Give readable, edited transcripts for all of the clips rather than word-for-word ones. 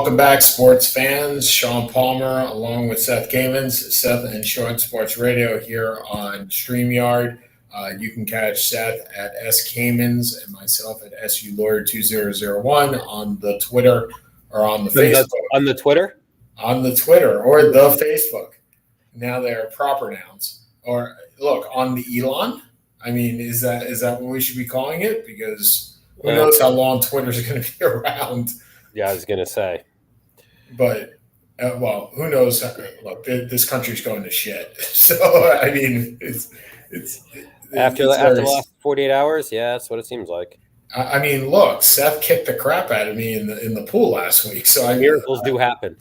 Welcome back, sports fans. Sean Palmer along with Seth Kamens, Seth and Sean Sports Radio here on StreamYard. You can catch Seth at S. Kamens and myself at SU Lawyer 2001 on the Twitter or on the Facebook. On the Twitter? On the Twitter or the Facebook. Now they're proper nouns. Or look, on the Elon. I mean, is that what we should be calling it? Because who knows how long Twitter's going to be around. Yeah, I was going to say. But, who knows? Look, this country's going to shit. So, I mean, it's after the last 48 hours, yeah, that's what it seems like. I mean, look, Seth kicked the crap out of me in the pool last week. So miracles do happen.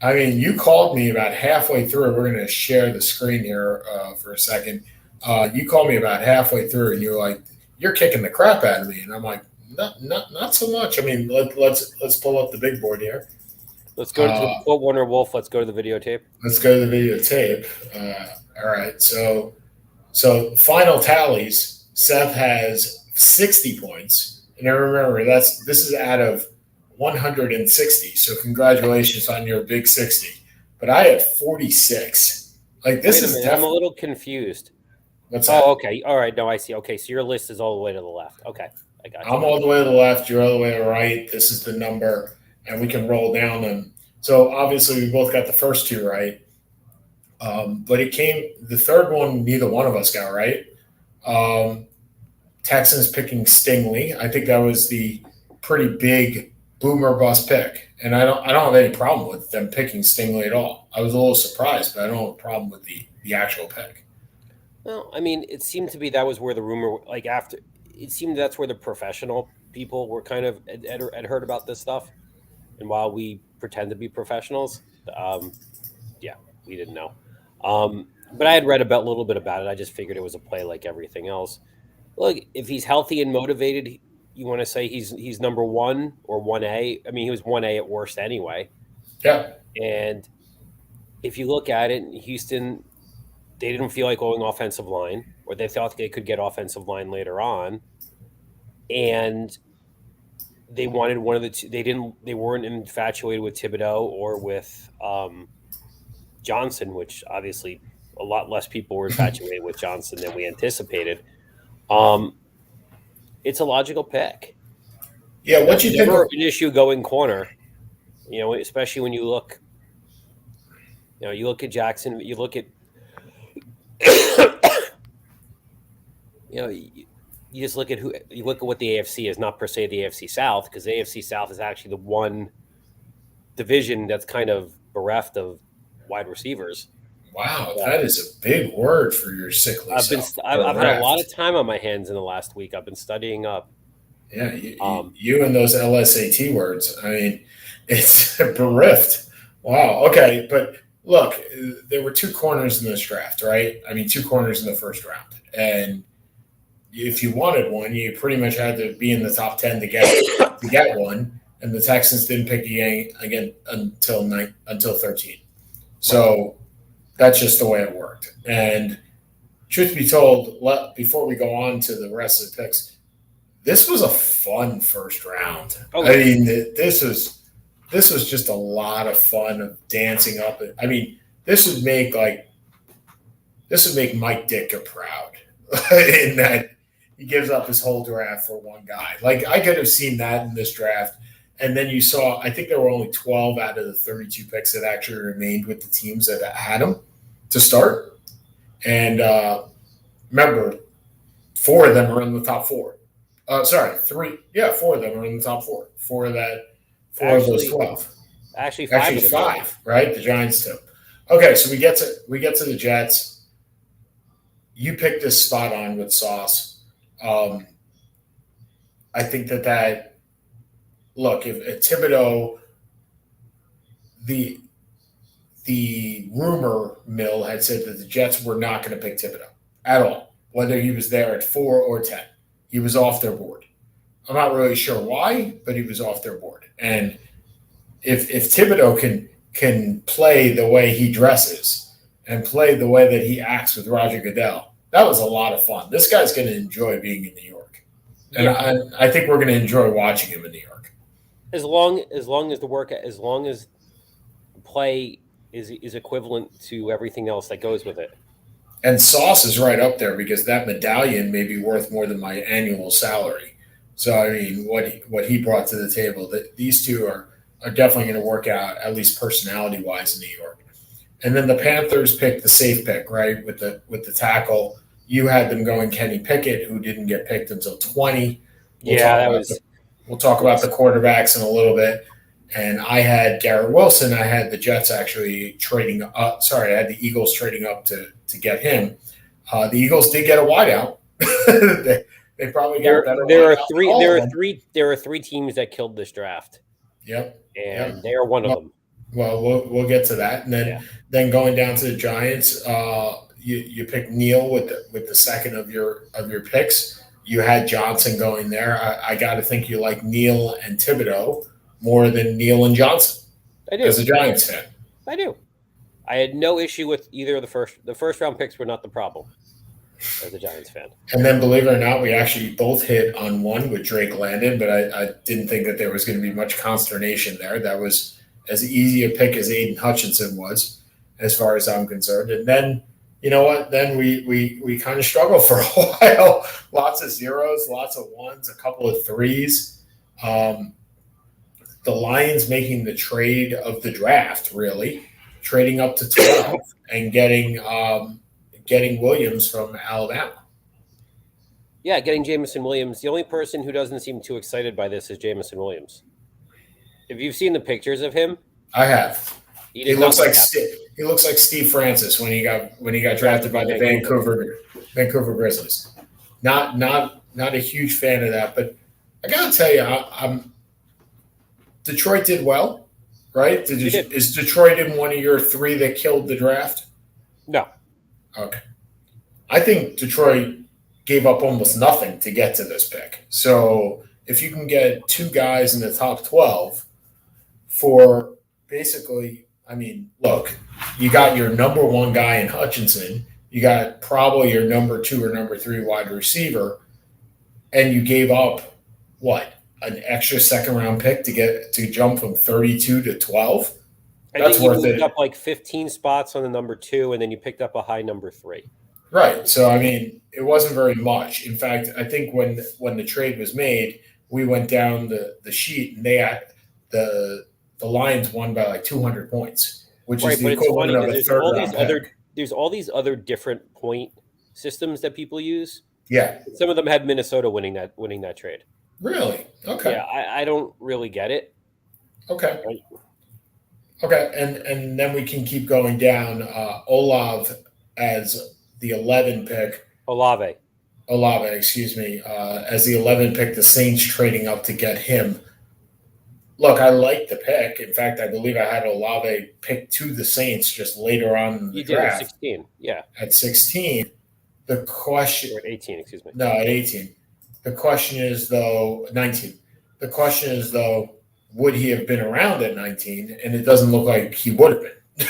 I mean, you called me about halfway through. We're going to share the screen here for a second. You called me about halfway through, and you were like, "You're kicking the crap out of me," and I'm like, Not so much. I mean, let's pull up the big board here. Let's go to quote Warner Wolf. Let's go to the videotape. Let's go to the videotape. All right. So final tallies. Seth has 60 points, and I remember this is out of 160. So congratulations on your big 60. But I had 46. Like this is. I'm a little confused. What's that? Oh, okay. All right. No, I see. Okay, so your list is all the way to the left. Okay. I got you. I'm all the way to the left. You're all the way to the right. This is the number, and we can roll down them. So obviously, we both got the first two right. But the third one, neither one of us got right. Texans picking Stingley. I think that was the pretty big boomer bust pick, and I don't have any problem with them picking Stingley at all. I was a little surprised, but I don't have a problem with the actual pick. Well, I mean, it seemed to be that was where the rumor, like after. It seemed that's where the professional people were kind of had heard about this stuff. And while we pretend to be professionals, we didn't know. But I had read a little bit about it. I just figured it was a play like everything else. Look, if he's healthy and motivated, you want to say he's number one or 1A. I mean, he was 1A at worst anyway. Yeah. And if you look at it, Houston, they didn't feel like going offensive line, or they thought they could get offensive line later on, and they wanted one of the two. They weren't infatuated with Thibodeau or with Johnson, which obviously a lot less people were infatuated with Johnson than we anticipated. It's a logical pick. Yeah, what you think? Never an issue going corner, especially when you look. You look at Jackson. You look at. You just look at what the AFC is, not per se the AFC South, because the AFC South is actually the one division that's kind of bereft of wide receivers. Wow, that is a big word for your sickly self. I've had a lot of time on my hands in the last week. I've been studying up. Yeah, you and those LSAT words. I mean, it's bereft. Wow. Okay, but look, there were two corners in this draft, right? I mean, two corners in the first round. And if you wanted one, you pretty much had to be in the top 10 to get one. And the Texans didn't pick again until 13. So that's just the way it worked. And truth be told, before we go on to the rest of the picks, this was a fun first round. Okay. I mean, this was just a lot of fun of dancing up. I mean, this would make Mike Ditka proud in that he gives up his whole draft for one guy. Like, I could have seen that in this draft. And then you saw, I think there were only 12 out of the 32 picks that actually remained with the teams that had him to start. And remember, 4 of them are in the top 4. 3. Yeah, 4 of them are in the top 4. 4 of those 12. Actually 5, right? The Giants too. Okay, so we get to the Jets. You picked this spot on with Sauce. I think that look, if Thibodeau, the rumor mill had said that the Jets were not going to pick Thibodeau at all, whether he was there at 4 or 10. He was off their board. I'm not really sure why, but he was off their board. And if Thibodeau can play the way he dresses and play the way that he acts with Roger Goodell, that was a lot of fun. This guy's going to enjoy being in New York. And I think we're going to enjoy watching him in New York. as long as the play is equivalent to everything else that goes with it. And Sauce is right up there because that medallion may be worth more than my annual salary. So I mean, what he brought to the table, that these two are definitely going to work out, at least personality wise, in New York. And then the Panthers picked the safe pick, right, with the tackle. You had them going Kenny Pickett, who didn't get picked until 20. We'll talk about the quarterbacks in a little bit. And I had Garrett Wilson. I had the Jets actually trading up. Sorry, I had the Eagles trading up to get him. The Eagles did get a wideout. they probably got a better. There are three teams that killed this draft. Yep, and they are one of them. Well, we'll get to that, and then going down to the Giants, you picked Neal with the second of your picks. You had Johnson going there. I got to think you like Neal and Thibodeau more than Neal and Johnson. I do. As a Giants fan. I do. I had no issue with either of the first round picks were not the problem as a Giants fan. And then, believe it or not, we actually both hit on one with Drake Landon, but I didn't think that there was going to be much consternation there. That was as easy a pick as Aiden Hutchinson was, as far as I'm concerned. And then, you know what? Then we kind of struggled for a while. Lots of zeros, lots of ones, a couple of threes. The Lions making the trade of the draft, really, trading up to 12 and getting Williams from Alabama. Yeah, getting Jamison Williams. The only person who doesn't seem too excited by this is Jamison Williams. If you've seen the pictures of him, I have. He looks like Steve Francis when he got drafted by the Vancouver Grizzlies. Not a huge fan of that, but I gotta tell you, Detroit did well, right? Is Detroit in one of your three that killed the draft? No. Okay. I think Detroit gave up almost nothing to get to this pick. So if you can get two guys in the top 12 for basically, I mean, look, you got your number one guy in Hutchinson, you got probably your number two or number three wide receiver, and you gave up an extra second round pick to jump from 32 to 12. That's worth it. You moved up like 15 spots on the number two, and then you picked up a high number three. Right. So, I mean, it wasn't very much. In fact, I think when the trade was made, we went down the sheet, and the Lions won by like 200 points, which is the equivalent of a third round pick. There's all these other different point systems that people use. Yeah. Some of them had Minnesota winning that trade. Really? Okay. Yeah, I don't really get it. Okay. Right. Okay, and then we can keep going down. Olave as the 11 pick. Olave, excuse me. As the 11 pick, the Saints trading up to get him. Look, I like the pick. In fact, I believe I had Olave pick to the Saints just later on in the draft. You did at 16, yeah. At 16, the question... Or at 18, excuse me. No, at 18. The question is, though, 19. The question is, though, would he have been around at 19? And it doesn't look like he would have been.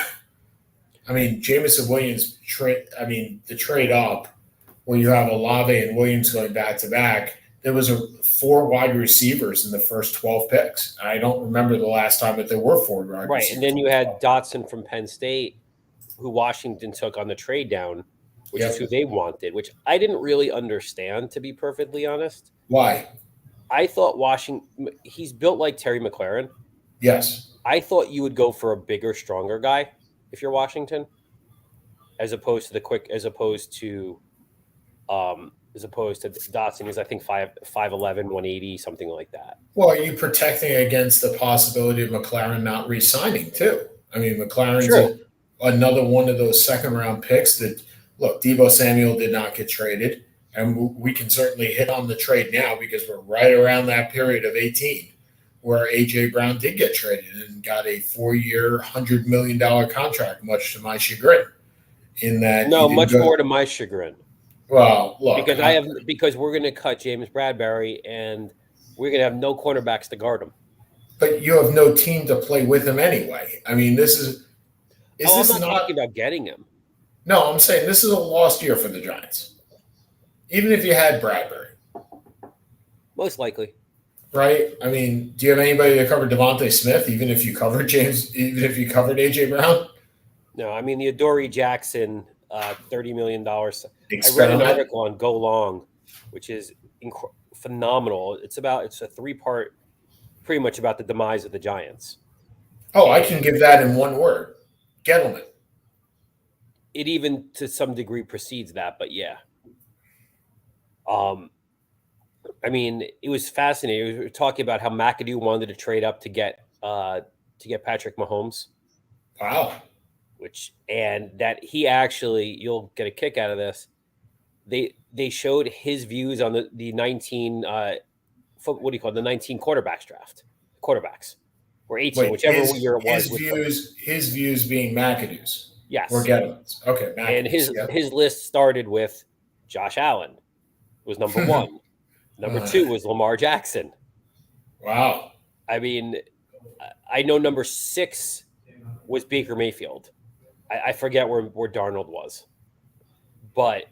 I mean, Jamison Williams, the trade up where you have Olave and Williams going back-to-back, there was 4 wide receivers in the first 12 picks. I don't remember the last time that there were 4 wide receivers. Right, and then you had Dotson from Penn State, who Washington took on the trade down, which is who they wanted, which I didn't really understand, to be perfectly honest. Why? I thought he's built like Terry McLaurin. Yes. I thought you would go for a bigger, stronger guy if you're Washington, as opposed to Dotson, who's I think 5'11", 180, something like that. Well, are you protecting against the possibility of McLaurin not re-signing too? I mean, McLaurin's another one of those second-round picks that, look, Deebo Samuel did not get traded, and we can certainly hit on the trade now because we're right around that period of 18 where A.J. Brown did get traded and got a 4-year, $100 million contract, much to my chagrin. More to my chagrin. Well, look, because we're going to cut James Bradbury and we're going to have no cornerbacks to guard him. But you have no team to play with him anyway. I mean, I'm not talking about getting him. No, I'm saying this is a lost year for the Giants. Even if you had Bradbury. Most likely. right? I mean, do you have anybody that covered Devontae Smith, even if you covered AJ Brown? No, I mean the Adoree Jackson, $30 million. I read an Experiment. article on Go Long, which is phenomenal. It's a 3-part, pretty much about the demise of the Giants. Oh, I can give that in one word: Gettleman. It even to some degree precedes that, but yeah. I mean, it was fascinating. We were talking about how McAdoo wanted to trade up to get Patrick Mahomes. Wow. And that he actually, you'll get a kick out of this. They showed his views on the 19 what do you call it, the 19 quarterbacks draft, quarterbacks or 18, whichever year it was. His views being McAdoo's. Yes. Or Gettleman's. Okay. McAdoo's, and his list started with Josh Allen was number 1. Number 2 was Lamar Jackson. Wow. I mean, I know number 6 was Baker Mayfield. I forget where Darnold was. But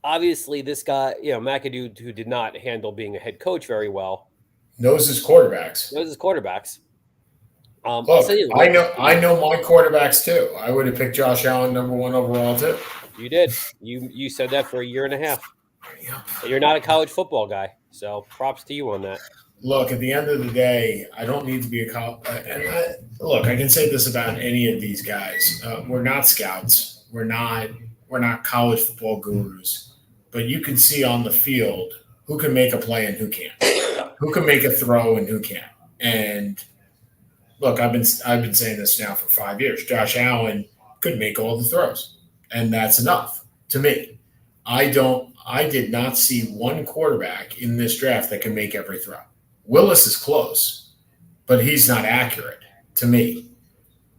obviously this guy, McAdoo, who did not handle being a head coach very well. Knows his quarterbacks. Look, I know my quarterbacks too. I would have picked Josh Allen number 1 overall too. You did. You said that for a year and a half. Yep. You're not a college football guy, so props to you on that. Look, at the end of the day, I don't need to be a college. Look, I can say this about any of these guys. We're not scouts. We're not college football gurus. But you can see on the field who can make a play and who can't. Who can make a throw and who can't. And look, I've been saying this now for 5 years. Josh Allen could make all the throws, and that's enough to me. I did not see one quarterback in this draft that can make every throw. Willis is close, but he's not accurate to me.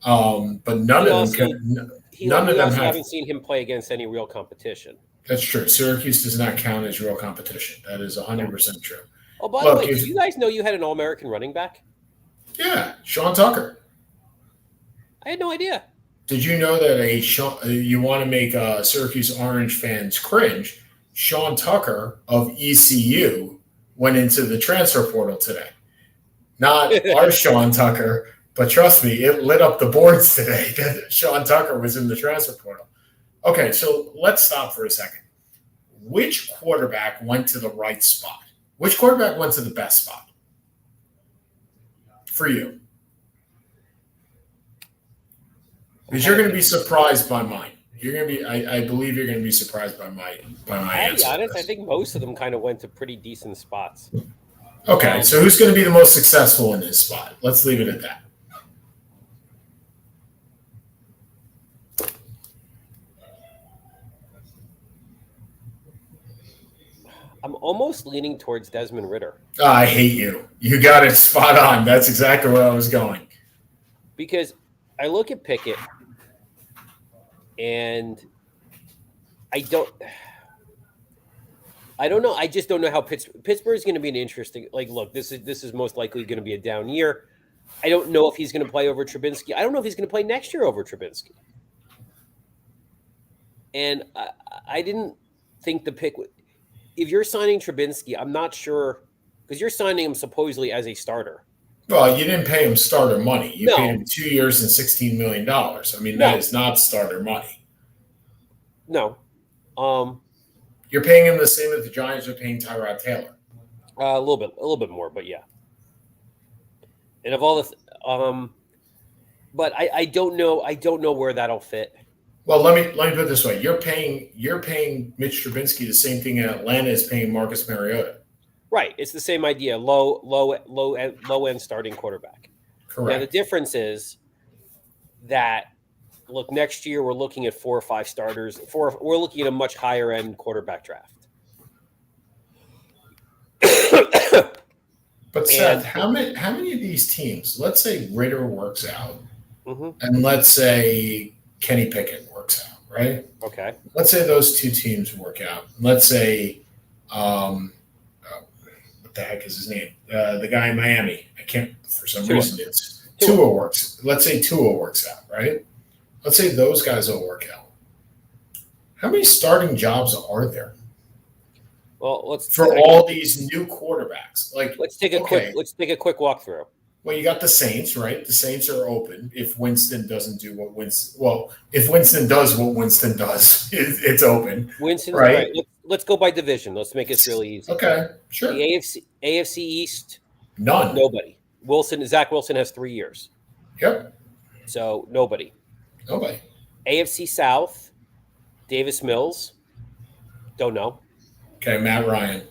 But none of them haven't seen him play against any real competition. That's true. Syracuse does not count as real competition. That is 100% true. Oh, by the way, did you guys know you had an All-American running back? Yeah, Sean Tucker. I had no idea. Did you know that you want to make Syracuse Orange fans cringe? Sean Tucker of ECU went into the transfer portal today. Not our Sean Tucker, but trust me, it lit up the boards today that Sean Tucker was in the transfer portal. Okay, so let's stop for a second. Which quarterback went to the right spot? Which quarterback went to the best spot for you? Because you're going to be surprised by mine. You're going to be. I believe you're going to be surprised by my answer. To be honest, I think most of them kind of went to pretty decent spots. Okay, so who's going to be the most successful in this spot? Let's leave it at that. I'm almost leaning towards Desmond Ridder. Oh, I hate you. You got it spot on. That's exactly where I was going. Because I look at Pickett, and I don't know. I just don't know how Pittsburgh is going to be an interesting. Like, look, this is most likely going to be a down year. I don't know if he's going to play over Trubinsky. I don't know if he's going to play next year over Trubinsky. And I didn't think the pick. If you're signing Trubinsky, I'm not sure because you're signing him supposedly as a starter. Well, you didn't pay him starter money. You paid him 2 years and $16 million. I mean, that is not starter money. No. You're paying him the same as the Giants are paying Tyrod Taylor. A little bit more, but yeah. And of all the, but I don't know. I don't know where that'll fit. Well, let me put it this way: you're paying Mitch Trubinsky the same thing Atlanta is paying Marcus Mariota. Right, it's the same idea. Low end starting quarterback. Correct. Now the difference is that look, next year we're looking at 4 or 5 starters. We're looking at a much higher end quarterback draft. But Seth, how many of these teams? Let's say Ridder works out, and let's say Kenny Pickett works out, right? Okay. Let's say those two teams work out. Let's say, what the heck is his name? The guy in Miami. I can't, for some reason, it's Tua works. Let's say Tua works out, right? Let's say those guys will work out. How many starting jobs are there? Well, for all these new quarterbacks. Like, let's take a quick walkthrough. Well, you got the Saints, right? The Saints are open. If Winston doesn't do what Winston, if Winston does what Winston does, it's open. Winston's right. Let's go by division. Let's make this really easy. Okay, sure. The AFC East, none. Nobody. Zach Wilson has 3 years. Yep. So nobody. AFC South, Davis Mills. Don't know. Okay, Matt Ryan.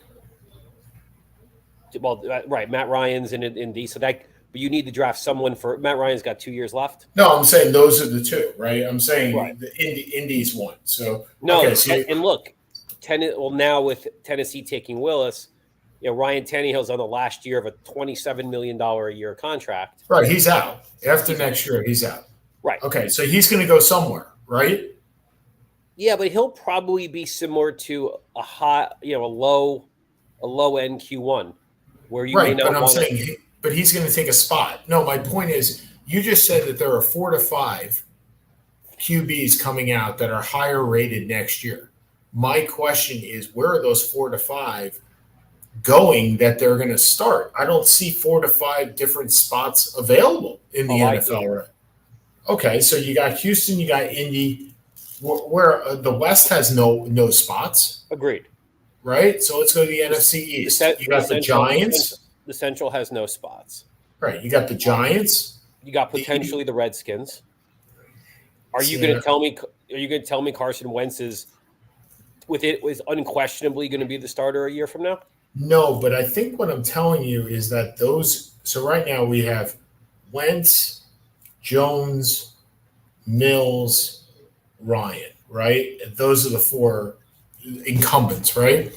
Well, right, Matt Ryan's in Indy, so that. But you need to draft someone for Matt Ryan's got 2 years left. No, I'm saying those are the two, right? I'm saying the Indy's one. So no, okay, and look, now with Tennessee taking Willis, Ryan Tannehill's on the last year of a $27 million a year contract. Right, he's out. After next year, he's out. Right. Okay, so he's going to go somewhere, right? Yeah, but he'll probably be similar to a low end Q1 where you may not. But I'm saying, but he's going to take a spot. No, my point is, you just said that there are 4 to 5 QBs coming out that are higher rated next year. My question is, where are those 4 to 5 going that they're going to start? I don't see 4 to 5 different spots available in the NFL. Right? Okay, so you got Houston, you got Indy, where the West has no spots. Agreed. Right? So let's go to the NFC East. You got the Giants. The Central has no spots. Right. You got the Giants. You got potentially the Redskins. Are you going to tell me? Are you going to tell me Carson Wentz is unquestionably going to be the starter a year from now? No, but I think what I'm telling you is that those. So right now we have Wentz, Jones, Mills, Ryan. Right. Those are the 4 incumbents. Right.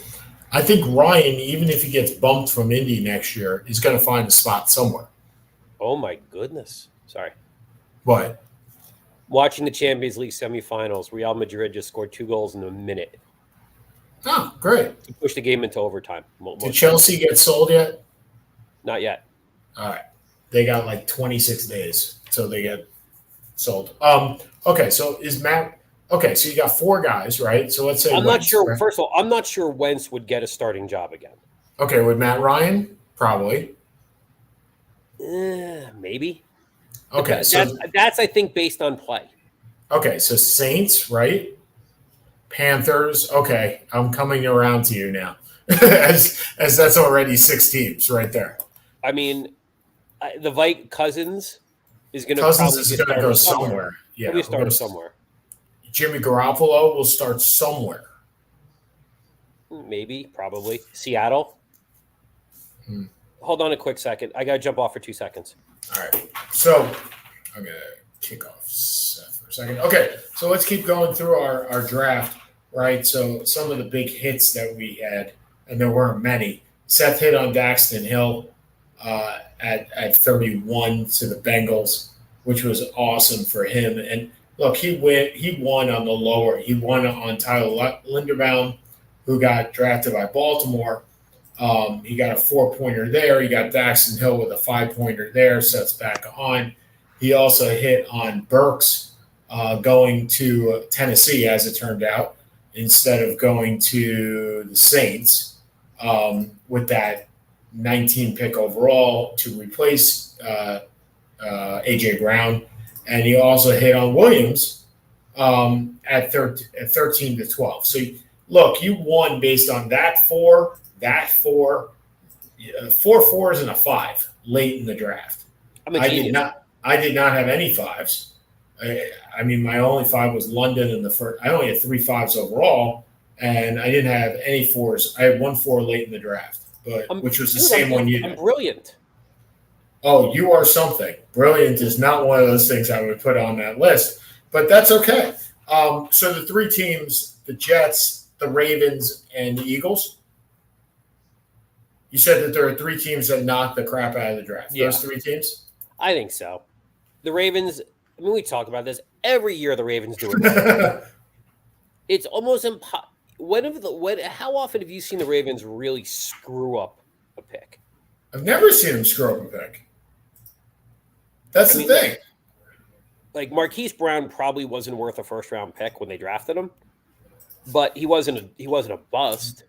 I think Ryan, even if he gets bumped from Indy next year, is going to find a spot somewhere. Oh, my goodness. Sorry. What? Watching the Champions League semifinals, Real Madrid just scored 2 goals in a minute. Oh, great. To push the game into overtime. Did Chelsea get sold yet? Not yet. All right. They got like 26 days till they get sold. Okay, so is Matt – okay, so you got 4 guys, right? So let's say I'm Wentz, not sure. right? First of all, I'm not sure Wentz would get a starting job again. Okay, with Matt Ryan, probably. Maybe. Okay, that's I think based on play. Okay, so Saints, right? Panthers. Okay, I'm coming around to you now, as that's already 6 teams right there. I mean, the Cousins is going to go somewhere. Yeah, he'll start somewhere. Jimmy Garoppolo will start somewhere. Maybe, probably. Seattle. Hold on a quick second. I got to jump off for 2 seconds. All right. So I'm going to kick off Seth for a second. Okay. So let's keep going through our draft, right? So some of the big hits that we had, and there weren't many. Seth hit on Daxton Hill at 31 to the Bengals, which was awesome for him. And look, he won on the lower. He won on Tyler Linderbaum, who got drafted by Baltimore. He got a 4-pointer there. He got Daxton Hill with a 5-pointer there. Seth's back on. He also hit on Burks going to Tennessee, as it turned out, instead of going to the Saints with that 19 pick overall to replace A.J. Brown. And he also hit on Williams at 13 to 12. So, look, you won based on that 4, 4 4s and a 5 late in the draft. I did not have any 5s. I mean, my only 5 was London in the first. I only had 3 5s overall, and I didn't have any 4s. I had 1 4 late in the draft, which was the same one you did. I'm brilliant. Oh, you are something. Brilliant is not one of those things I would put on that list, but that's okay. So the 3 teams, the Jets, the Ravens, and the Eagles. You said that there are 3 teams that knocked the crap out of the draft. Yeah. Those 3 teams? I think so. The Ravens, I mean, we talk about this. Every year the Ravens do it. It's almost impossible. How often have you seen the Ravens really screw up a pick? I've never seen them screw up a pick. That's the thing. Like Marquise Brown probably wasn't worth a first-round pick when they drafted him, but he wasn't a bust.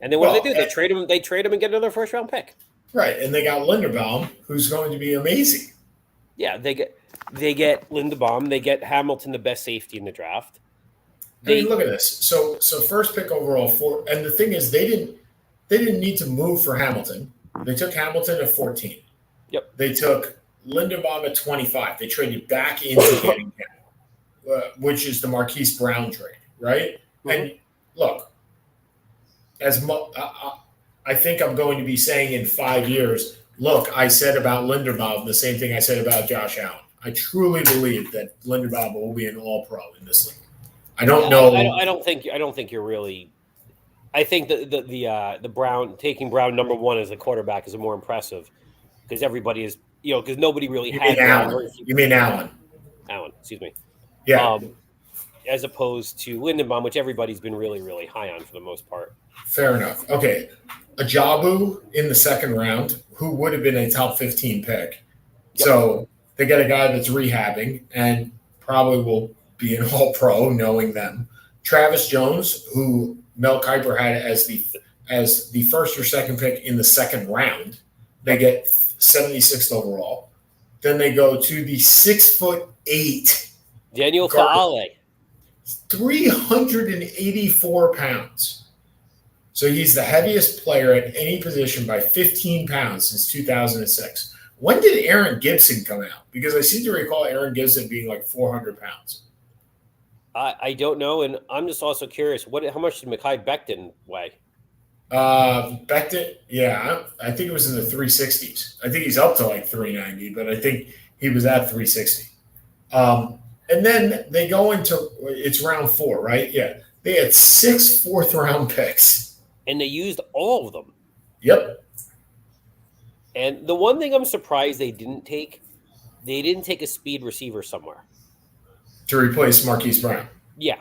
And then what do? They trade him. They trade him and get another first-round pick. Right, and they got Linderbaum, who's going to be amazing. Yeah, they get Linderbaum. They get Hamilton, the best safety in the draft. I mean, look at this. So first pick overall and the thing is, they didn't need to move for Hamilton. They took Hamilton at 14. Yep. They took Linderbaum at 25. They traded back into getting him, which is the Marquise Brown trade, right? Mm-hmm. And look, I think I'm going to be saying in 5 years, look, I said about Linderbaum the same thing I said about Josh Allen. I truly believe that Linderbaum will be an All-Pro in this league. I don't know. I don't think you're really. I think the Brown taking Brown number one as a quarterback is more impressive because everybody is because nobody really had Allen. You mean Allen? Allen, excuse me. Yeah. As opposed to Linderbaum, which everybody's been really, really high on for the most part. Fair enough. Okay. Ajabu in the second round, who would have been a top 15 pick. Yep. So they get a guy that's rehabbing and probably will be an All-Pro, knowing them. Travis Jones, who Mel Kiper had as the first or second pick in the second round. They get 76th overall. Then they go to the 6'8" Daniel Faale. 384 pounds. So he's the heaviest player at any position by 15 pounds since 2006. When did Aaron Gibson come out? Because I seem to recall Aaron Gibson being like 400 pounds. I don't know, and I'm just also curious. How much did Mekhi Becton weigh? Becton, yeah, I think it was in the 360s. I think he's up to like 390, but I think he was at 360. And then they go into it's round 4, right? Yeah, they had 6 fourth-round picks, and they used all of them. Yep. And the one thing I'm surprised they didn't take a speed receiver somewhere to replace Marquise Brown. Yeah,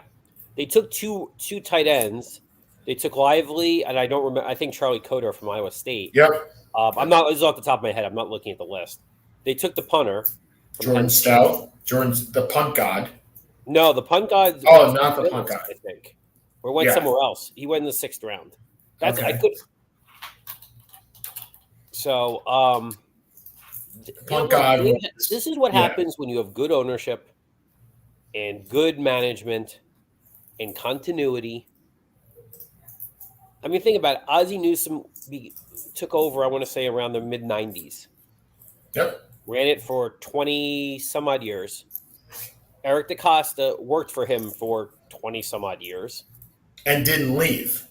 they took two tight ends. They took Lively, and I don't remember. I think Charlie Coder from Iowa State. Yep. I'm not. This is off the top of my head. I'm not looking at the list. They took the punter, Jordan Stout. Jordan's the punt god. No, the punt god. Oh, not the punt god. I think, or went somewhere else. He went in the 6th round. That's okay. I could. So, punt god. This is what happens when you have good ownership and good management and continuity. I mean, think about it. Ozzie Newsome took over, I want to say, around the mid-90s. Yep. Ran it for 20-some-odd years. Eric DaCosta worked for him for 20-some-odd years. And didn't leave.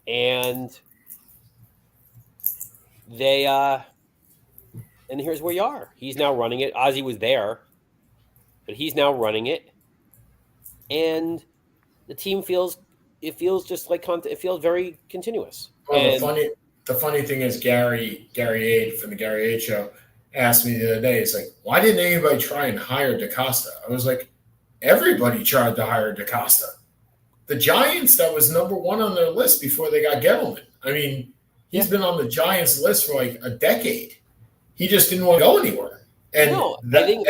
And they and here's where you are. He's now running it. Ozzie was there, but he's now running it. And the team feels just like it feels very continuous. Well, the funny thing is Gary Ade from the Gary Ade Show asked me the other day, it's like, why didn't anybody try and hire DaCosta? I was like, everybody tried to hire DaCosta. The Giants, that was number 1 on their list before they got Gettleman. I mean, he's been on the Giants list for like a decade. He just didn't want to go anywhere. And I think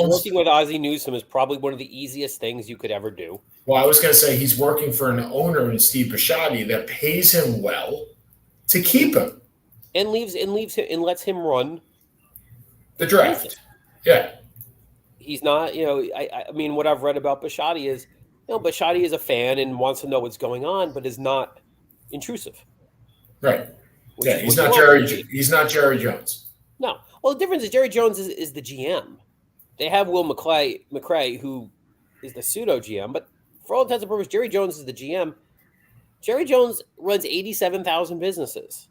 working with Ozzie Newsome is probably one of the easiest things you could ever do. Well, I was going to say he's working for an owner in Steve Bisciotti that pays him well to keep him and leaves him and lets him run the draft. Yeah, he's not. I mean, what I've read about Bisciotti is, Bisciotti is a fan and wants to know what's going on, but is not intrusive. Right. He's not Jerry Jones. No. Well, the difference is Jerry Jones is the GM. They have Will McCray, who is the pseudo GM, but for all intents and purposes, Jerry Jones is the GM. Jerry Jones runs 87,000 businesses.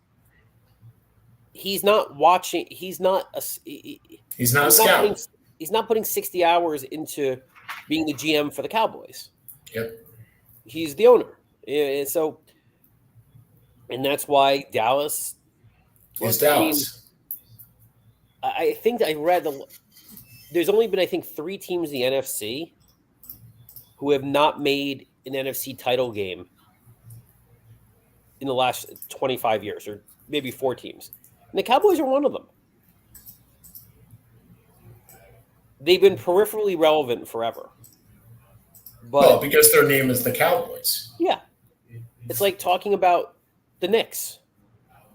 He's not watching. He's not a scout. He's not putting 60 hours into being the GM for the Cowboys. Yep. He's the owner, and that's why Dallas is Dallas. I think I read there's only been, I think, 3 teams in the NFC who have not made an NFC title game in the last 25 years, or maybe 4 teams. And the Cowboys are one of them. They've been peripherally relevant forever. Because their name is the Cowboys. Yeah. It's like talking about the Knicks,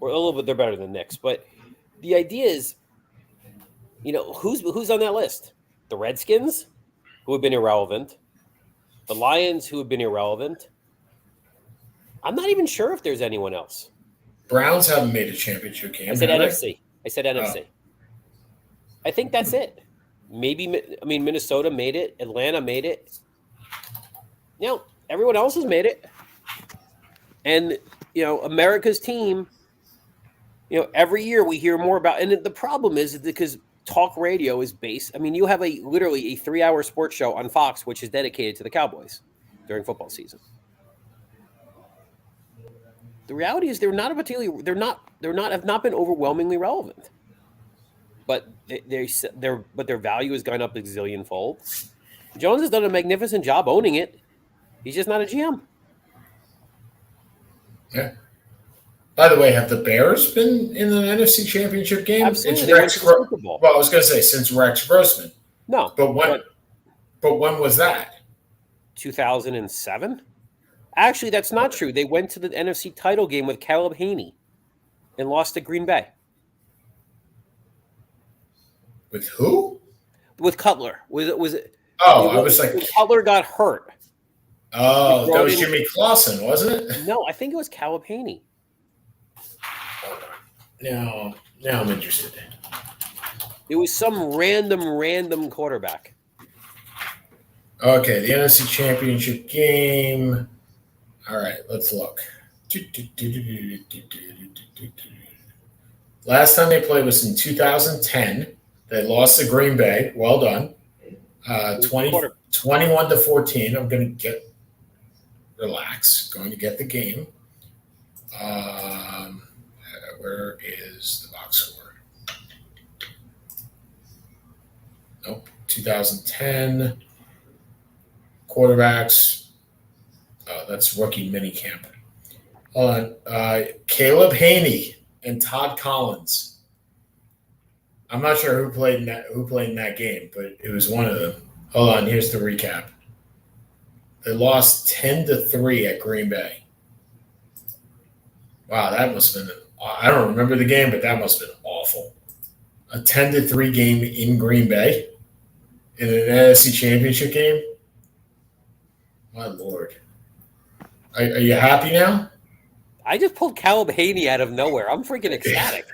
or a little bit they're better than the Knicks. But the idea is, who's on that list? The Redskins, who have been irrelevant. The Lions, who have been irrelevant. I'm not even sure if there's anyone else. Browns haven't made a championship game. I said NFC. I said NFC. I think that's it. Maybe, Minnesota made it. Atlanta made it. Everyone else has made it. And, America's team, every year we hear more about, and the problem is because talk radio is based. You have literally a 3-hour sports show on Fox, which is dedicated to the Cowboys during football season. The reality is have not been overwhelmingly relevant, but their value has gone up a zillion fold. Jones has done a magnificent job owning it. He's just not a GM. Yeah. By the way, have the Bears been in the NFC Championship game? Absolutely. It's Rex. Well, I was going to say since Rex Grossman. No, but when was that? 2007. Actually, that's not true. They went to the NFC title game with Caleb Haney and lost to Green Bay. With who? With Cutler. Was it? Oh, I was like Cutler got hurt. Oh, that was Jimmy Clausen, wasn't it? No, I think it was Caleb Haney. Now I'm interested. It was some random quarterback. Okay, the NFC Championship game. All right, let's look. Last time they played was in 2010. They lost to Green Bay. Well done. 21-14. I'm going to relax. Going to get the game. Where is the box score? Nope. 2010. Quarterbacks. That's rookie minicamp. Hold on. Caleb Haney and Todd Collins. I'm not sure who played in that game, but it was one of them. Hold on. Here's the recap. They lost 10-3 at Green Bay. Wow, that must have been. I don't remember the game, but that must have been awful. A 10-3 game in Green Bay in an NFC Championship game. My Lord. Are you happy now? I just pulled Caleb Haney out of nowhere. I'm freaking ecstatic.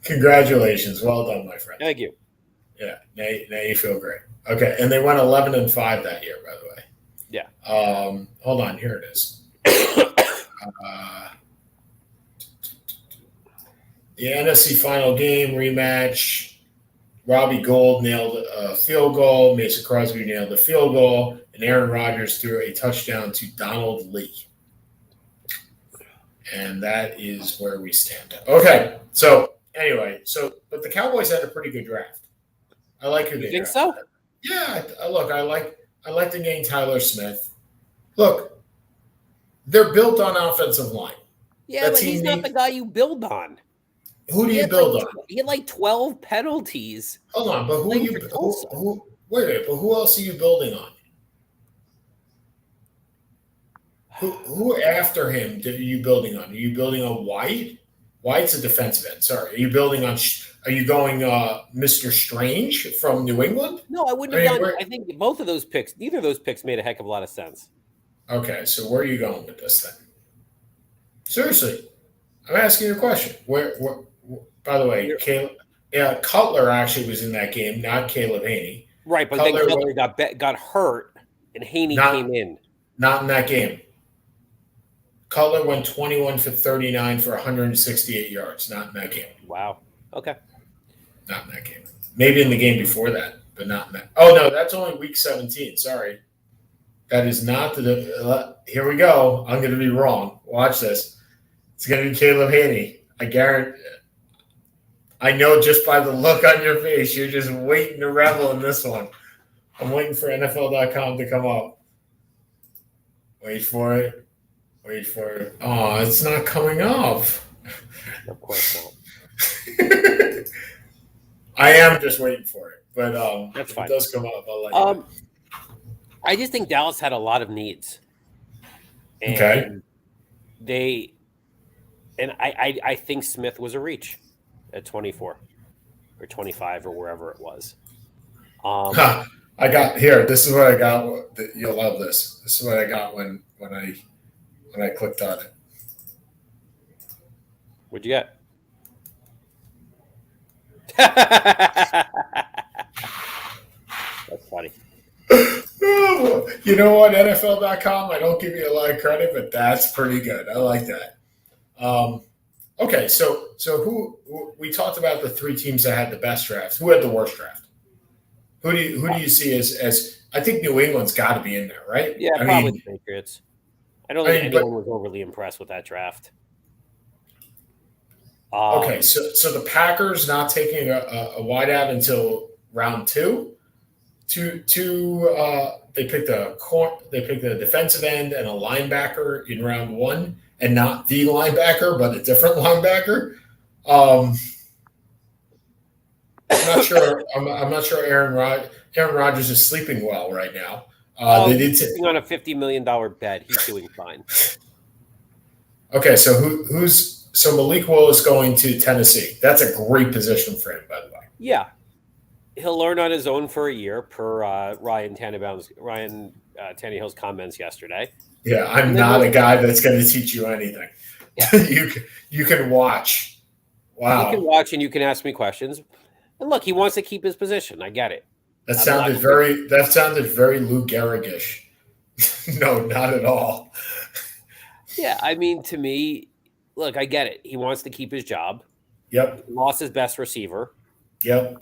Congratulations. Well done, my friend. Thank you. Yeah, now you feel great. Okay, and they went 11-5 that year, by the way. Yeah. Hold on. Here it is. The NFC final game rematch. Robbie Gould nailed a field goal. Mason Crosby nailed a field goal. And Aaron Rodgers threw a touchdown to Donald Lee. And that is where we stand. Okay. So, anyway. But the Cowboys had a pretty good draft. I like who they think drafted. so? Yeah. Look, I like the name Tyler Smith. Look, they're built on offensive line. Yeah, but he's not the guy you build on. Who do you build on? He had 12 penalties. Hold on, but wait, but who else are you building on? Who after him are you building on? Are you building on White? White's a defensive end. Sorry. Are you going Mr. Strange from New England? No, I wouldn't have done. I think both of those picks, neither of those picks made a heck of a lot of sense. Okay, so where are you going with this then? Seriously. I'm asking you a question. Where by the way, Cutler actually was in that game, not Caleb Haney. Right, but then Cutler got hurt and Haney came in. Not in that game. Cutler went 21 for 39 for 168 yards. Not in that game. Wow. Okay. Not in that game. Maybe in the game before that, but not in that. Oh, no, that's only week 17. Sorry. That is not here we go. I'm going to be wrong. Watch this. It's going to be Caleb Haney. I guarantee. I know just by the look on your face, you're just waiting to revel in this one. I'm waiting for NFL.com to come up. Wait for it. Oh, it's not coming up. Of course not. I am just waiting for it. But that's fine. If it does come up, I'll let you know. I just think Dallas had a lot of needs. And I think Smith was a reach at 24 or 25 or wherever it was. I got here. This is what I got. You'll love this. This is what I got when I clicked on it. What'd you get? That's funny. You know what, NFL.com, I don't give you a lot of credit, but that's pretty good. I like that. Okay, so who we talked about the three teams that had the best draft. Who had the worst draft? Who do you see as I think New England's got to be in there, right? Yeah, probably the Patriots. I don't think anyone was overly impressed with that draft. Okay, so the Packers not taking a wideout until round two. They picked a defensive end and a linebacker in round one, and not the linebacker, but a different linebacker. I'm not sure Aaron Rodgers is sleeping well right now. They did sitting on a $50 million bed. He's doing fine. Okay, so so Malik Willis going to Tennessee. That's a great position for him, by the way. Yeah. He'll learn on his own for a year, per Ryan Tannehill's comments yesterday. Yeah, I'm not a guy that's going to teach you anything. Yeah. you can watch. Wow. You can watch and you can ask me questions. And look, he wants to keep his position. I get it. That sounded very Lou Gehrig-ish. No, not at all. Yeah, I mean, to me, look, I get it. He wants to keep his job. Yep. He lost his best receiver. Yep.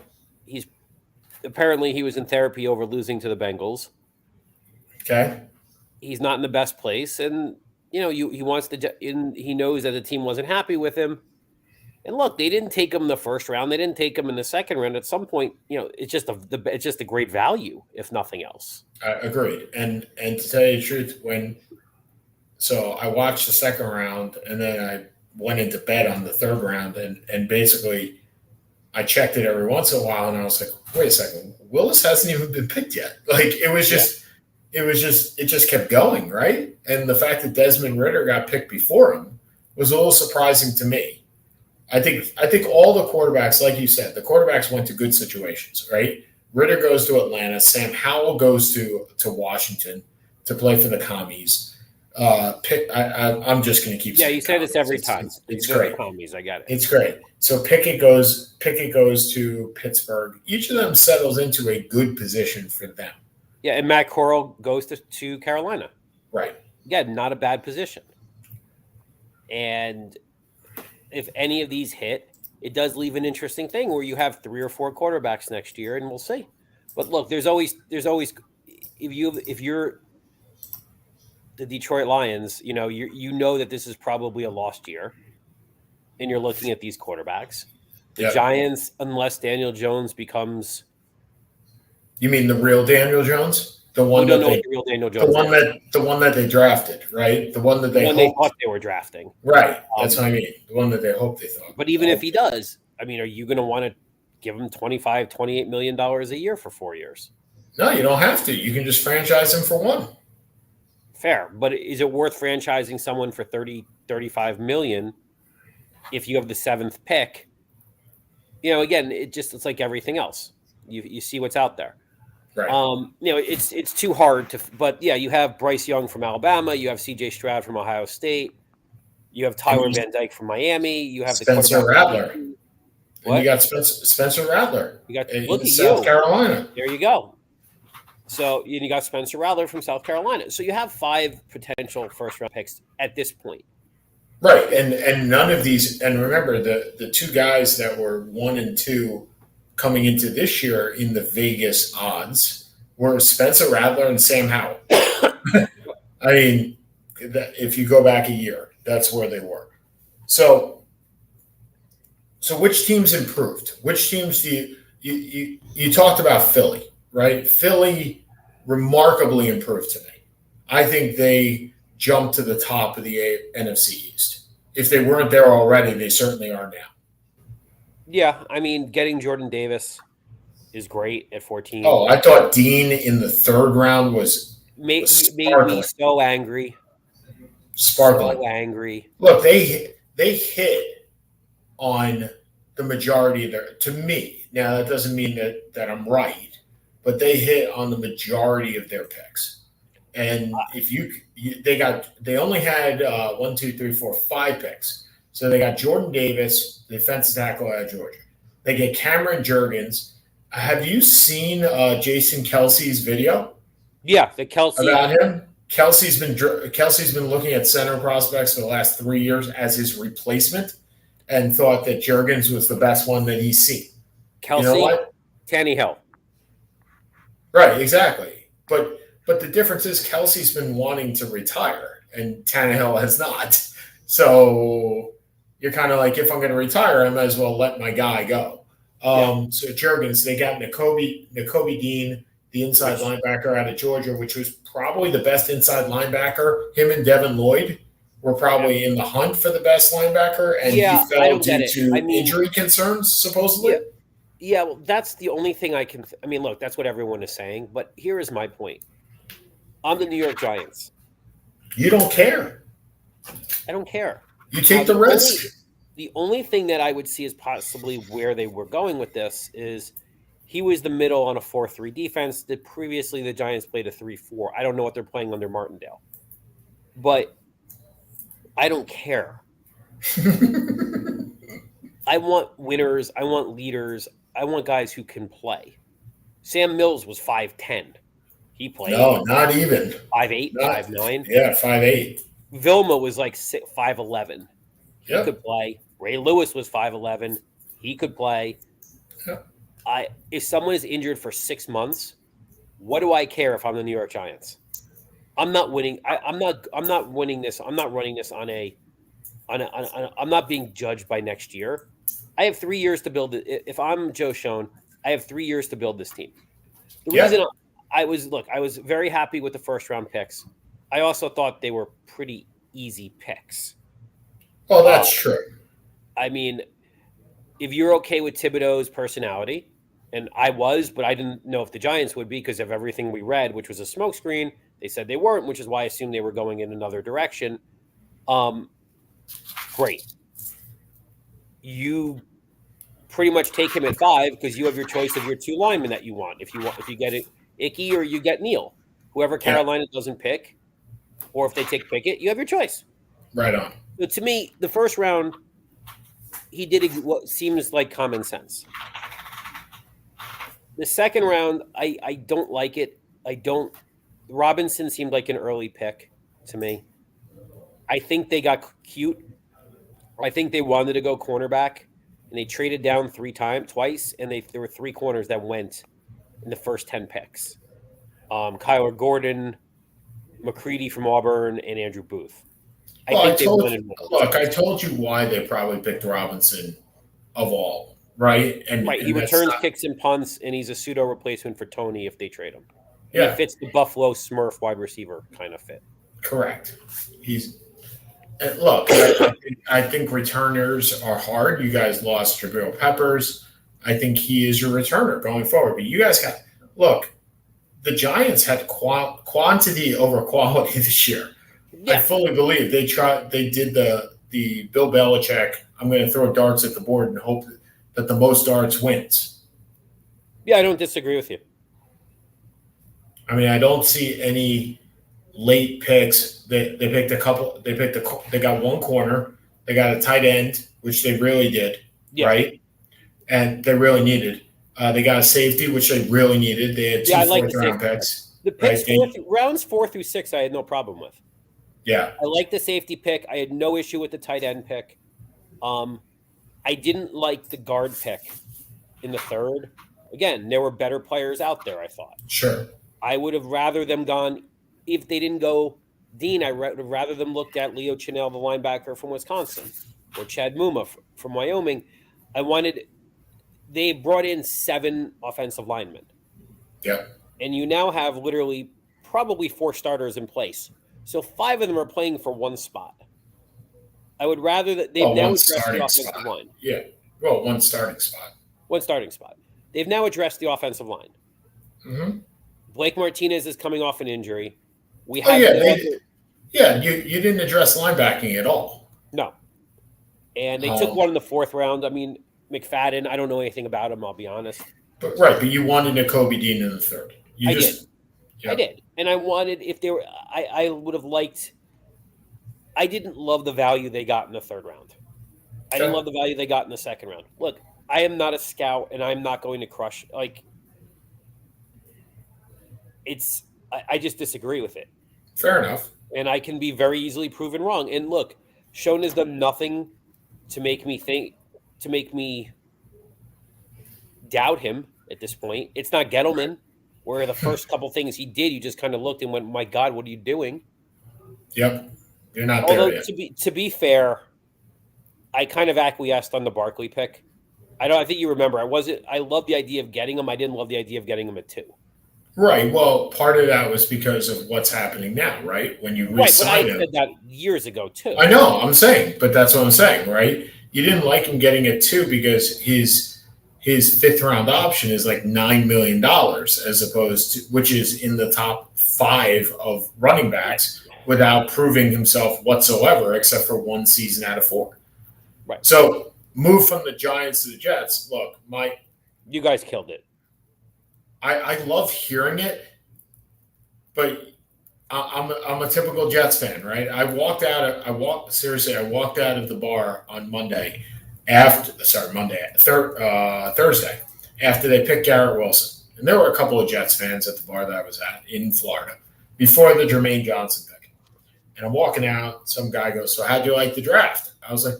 Apparently he was in therapy over losing to the Bengals. Okay. He's not in the best place, and he wants to. He knows that the team wasn't happy with him. And look, they didn't take him in the first round. They didn't take him in the second round. At some point, it's just a great value, if nothing else. Agreed. And to tell you the truth, so I watched the second round, and then I went into bed on the third round, and basically I checked it every once in a while, and I was like, wait a second, Willis hasn't even been picked yet. Like it just kept going, right? And the fact that Desmond Ridder got picked before him was a little surprising to me. I think all the quarterbacks, like you said, the quarterbacks went to good situations, right? Ridder goes to Atlanta. Sam Howell goes to Washington to play for the Commies. I'm just going to keep. Yeah, you say this every time. It's great. Commies, I get it. It's great. So Pickett goes to Pittsburgh. Each of them settles into a good position for them. Yeah, and Matt Corral goes to Carolina. Right. Again, not a bad position. And if any of these hit, it does leave an interesting thing where you have 3 or 4 quarterbacks next year, and we'll see. But look, there's always if you're the Detroit Lions, you know that this is probably a lost year, and you're looking at these quarterbacks. The Giants, unless Daniel Jones becomes. You mean the real Daniel Jones? The one that they drafted, right? The one that they thought they were drafting. Right. That's what I mean. The one that they hoped they thought. But even if he does, I mean, are you going to want to give him $25, $28 million a year for 4 years? No, you don't have to. You can just franchise him for one. Fair. But is it worth franchising someone for $30, $35 million if you have the 7th pick? Again, it's like everything else. You see what's out there. Right. It's too hard to, but yeah, you have Bryce Young from Alabama, you have C.J. Stroud from Ohio State, you have Tyler Van Dyke from Miami, you have Spencer Rattler. And you got Spencer Rattler. Look at South Carolina. There you go. So you got Spencer Rattler from South Carolina. So you have 5 potential first-round picks at this point. Right, and none of these. And remember, the 2 guys that were 1 and 2. Coming into this year in the Vegas odds were Spencer Rattler and Sam Howell. I mean, if you go back a year, that's where they were. So which teams improved? Which teams do you talked about Philly, right? Philly remarkably improved to me. I think they jumped to the top of the NFC East. If they weren't there already, they certainly are now. Yeah, I mean, getting Jordan Davis is great at 14. Oh, I thought Dean in the 3rd round was made me so angry. sparkling, so angry. Look, they hit on the majority of their. To me, now that doesn't mean that I'm right, but they hit on the majority of their picks. And if they only had 1, 2, 3, 4, 5 picks. So they got Jordan Davis, the defensive tackle out of Georgia. They get Cameron Jurgens. Have you seen Jason Kelsey's video? Yeah, the Kelsey about him. Kelsey's been looking at center prospects for the last 3 years as his replacement, and thought that Jurgens was the best one that he's seen. Kelsey, you know what? Tannehill. Right, exactly. But the difference is Kelsey's been wanting to retire, and Tannehill has not. So you're kind of like, if I'm going to retire, I might as well let my guy go. So Jurgens, they got Nakobe Dean, the inside linebacker out of Georgia, which was probably the best inside linebacker. Him and Devin Lloyd were probably in the hunt for the best linebacker, and he fell due to injury concerns, supposedly. Yeah, well, that's the only thing I can – look, that's what everyone is saying, but here is my point. I'm the New York Giants. You don't care. I don't care. You take the risk. The only thing that I would see as possibly where they were going with this is he was the middle on a 4-3 defense. That previously the Giants played a 3-4. I don't know what they're playing under Martindale. But I don't care. I want winners. I want leaders. I want guys who can play. Sam Mills was 5'10". He played. No, not even. 5'8", 5'9". Yeah, 5'8". Vilma was like 5'11". He Yep. could play. Ray Lewis was 5'11". He could play. Yep. If someone is injured for 6 months, what do I care if I'm the New York Giants? I'm not winning. I'm not winning this. I'm not running this on a I'm not being judged by next year. I have 3 years to build it. If I'm Joe Schoen, I have 3 years to build this team. The reason I was very happy with the first round picks. I also thought they were pretty easy picks. Oh, that's true. If you're okay with Thibodeau's personality, and I was, but I didn't know if the Giants would be because of everything we read, which was a smokescreen. They said they weren't, which is why I assumed they were going in another direction. Great. You pretty much take him at 5 because you have your choice of your 2 linemen that you want. If you get it Icky or you get Neal, whoever Carolina doesn't pick, or if they take Pickett, you have your choice. Right on. But to me, the first round, he did what seems like common sense. The second round, I don't like it. Robinson seemed like an early pick to me. I think they got cute. I think they wanted to go cornerback, and they traded down twice, and there were 3 corners that went in the first 10 picks. Kyler Gordon, McCready from Auburn, and Andrew Booth. I told you why they probably picked Robinson of all, right? And he returns kicks and punts, and he's a pseudo replacement for Tony if they trade him. Yeah. He fits the Buffalo Smurf wide receiver kind of fit. Correct. I think returners are hard. You guys lost Jabril Peppers. I think he is your returner going forward. But you guys the Giants had quantity over quality this year. Yeah. I fully believe they did the Bill Belichick, I'm going to throw darts at the board and hope that the most darts wins. Yeah, I don't disagree with you. I don't see any late picks. They picked a couple. They got 1 corner. They got a tight end, which they really did, right? And they really needed. They got a safety, which they really needed. They had 2 fourth-round picks. The picks, rounds 4 through 6, I had no problem with. Yeah. I like the safety pick. I had no issue with the tight end pick. I didn't like the guard pick in the 3rd. Again, there were better players out there, I thought. Sure. I would have rather them gone, if they didn't go Dean, I would have rather them looked at Leo Chenal, the linebacker from Wisconsin, or Chad Muma from Wyoming. They brought in 7 offensive linemen. Yeah. And you now have literally probably 4 starters in place. So 5 of them are playing for 1 spot. I would rather that they've now addressed the offensive line. Yeah. Well, 1 starting spot. 1 starting spot. They've now addressed the offensive line. Mm-hmm. Blake Martinez is coming off an injury. Yeah, you didn't address linebacking at all. No. And they took one in the 4th round. I mean, McFadden, I don't know anything about him, I'll be honest. But you wanted a Kobe Dean in the 3rd. I did. And I wanted, if they were, I would have liked, I didn't love the value they got in the 3rd round. I didn't love the value they got in the 2nd round. Look, I am not a scout, and I'm not going to crush. Like, I just disagree with it. Fair enough. And I can be very easily proven wrong. And look, Sean has done nothing to make me doubt him at this point. It's not Gettleman, where the first couple things he did, you just kind of looked and went, "My God, what are you doing?" Yep, you're not there yet. To be fair, I kind of acquiesced on the Barkley pick. I think you remember. I love the idea of getting him. I didn't love the idea of getting him at 2. Right. Well, part of that was because of what's happening now, right? When you re-sign him. I said that years ago too. I know. I'm saying, but that's what I'm saying, right? You didn't like him getting at 2 because his 5th round option is like $9 million, as opposed to, which is in the top 5 of running backs without proving himself whatsoever, except for 1 season out of 4. Right. So move from the Giants to the Jets. Look, you guys killed it. I love hearing it, but I'm a typical Jets fan, right? I walked out of the bar on Thursday after they picked Garrett Wilson. And there were a couple of Jets fans at the bar that I was at in Florida before the Jermaine Johnson pick. And I'm walking out, some guy goes, "So how'd you like the draft?" I was like,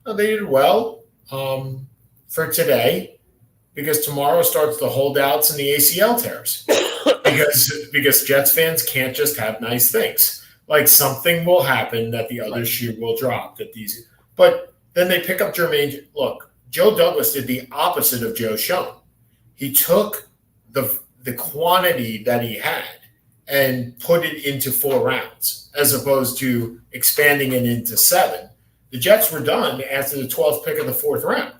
"Oh, they did well for today. Because tomorrow starts the holdouts and the ACL tears. because Jets fans can't just have nice things. Like something will happen that the other shoe will drop. But then they pick up Jermaine. Look, Joe Douglas did the opposite of Joe Schoen. He took the quantity that he had and put it into 4 rounds, as opposed to expanding it into 7. The Jets were done after the 12th pick of the 4th round.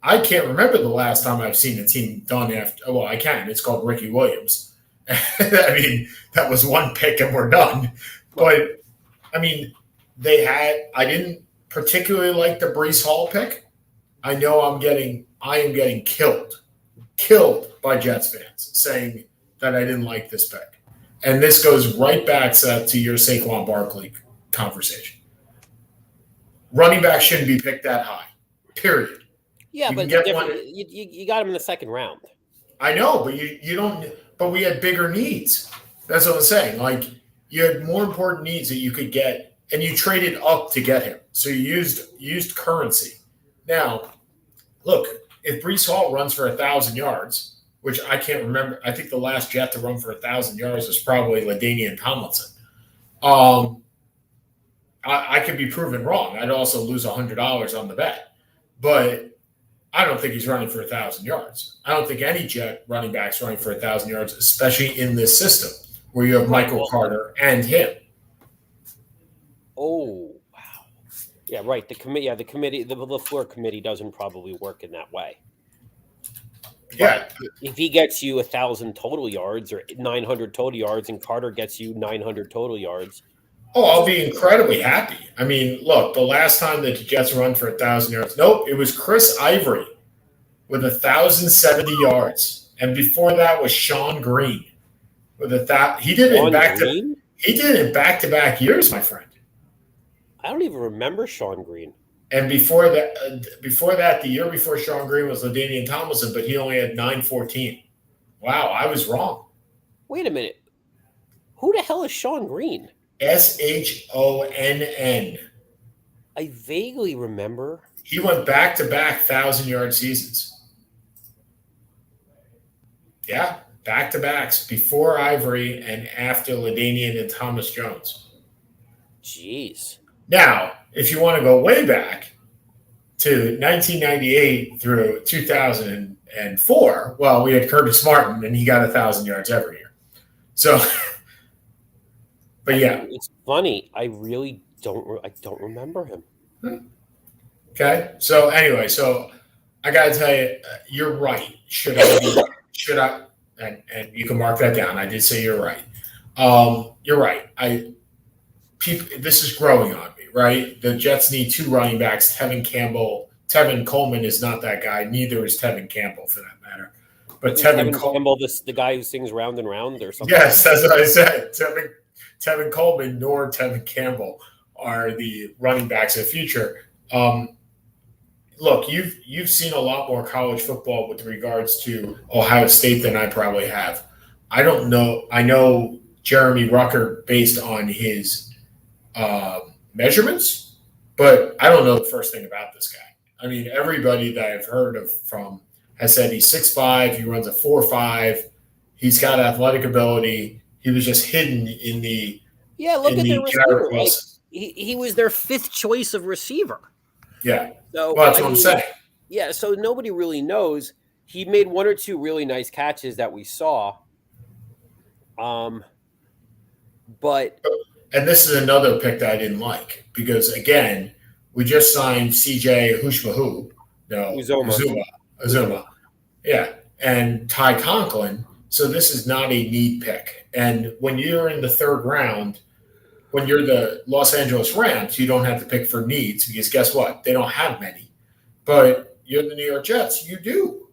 I can't remember the last time I've seen a team done after. Well, I can. It's called Ricky Williams. I mean, that was 1 pick and we're done. But I mean, I didn't particularly like the Breece Hall pick. I know I am getting killed by Jets fans saying that I didn't like this pick. And this goes right back to your Saquon Barkley conversation. Running back shouldn't be picked that high. Period. Yeah, but you got him in the 2nd round. I know, but you don't. But we had bigger needs. That's what I'm saying. Like you had more important needs that you could get, and you traded up to get him. So you used currency. Now, look, if Breece Hall runs for 1,000 yards, which I can't remember, I think the last Jet to run for 1,000 yards was probably LaDainian Tomlinson. I could be proven wrong. I'd also lose $100 on the bet, but I don't think he's running for 1,000 yards. I don't think any Jet running back's running for 1,000 yards, especially in this system where you have Michael Carter and him. Oh, wow. Yeah, right. The committee, the LaFleur committee doesn't probably work in that way. Yeah. But if he gets you 1,000 total yards or 900 total yards and Carter gets you 900 total yards. Oh, I'll be incredibly happy. I mean, look, the last time the Jets run for 1,000 yards, nope, it was Chris Ivory with 1,070 yards. And before that was Sean Green with he did it in back-to-back years, my friend. I don't even remember Sean Green. And before that, the year before Sean Green was LaDainian Tomlinson, but he only had 914. Wow, I was wrong. Wait a minute. Who the hell is Sean Green? Shonn. I vaguely remember. He went back-to-back 1,000-yard seasons. Yeah, back-to-backs before Ivory and after LaDainian and Thomas Jones. Jeez. Now, if you want to go way back to 1998 through 2004, well, we had Curtis Martin, and he got 1,000 yards every year. So, but yeah. It's funny. I really don't remember him. Okay. So anyway, I got to tell you, you're right. Should I, and you can mark that down. I did say you're right. You're right. this is growing on me, right? The Jets need 2 running backs. Tevin Coleman is not that guy. Neither is Tevin Campbell, for that matter. But Tevin Campbell, the guy who sings Round and Round or something. Yes, that's what I said. Tevin Coleman nor Tevin Campbell are the running backs of the future. Look, you've seen a lot more college football with regards to Ohio State than I probably have. I don't know. I know Jeremy Rucker based on his measurements, but I don't know the first thing about this guy. I mean, everybody that I've heard of from has said he's 6'5", he runs a 4.5, he's got athletic ability. He was just hidden in the look at their receiver. Like, he was their 5th choice of receiver. Yeah. So well, that's what I'm saying. Yeah, so nobody really knows. He made 1 or 2 really nice catches that we saw. But this is another pick that I didn't like because again, we just signed CJ Uzuma. Yeah, and Ty Conklin. So this is not a need pick. And when you're in the 3rd round, when you're the Los Angeles Rams, you don't have to pick for needs because guess what? They don't have many. But you're the New York Jets, you do.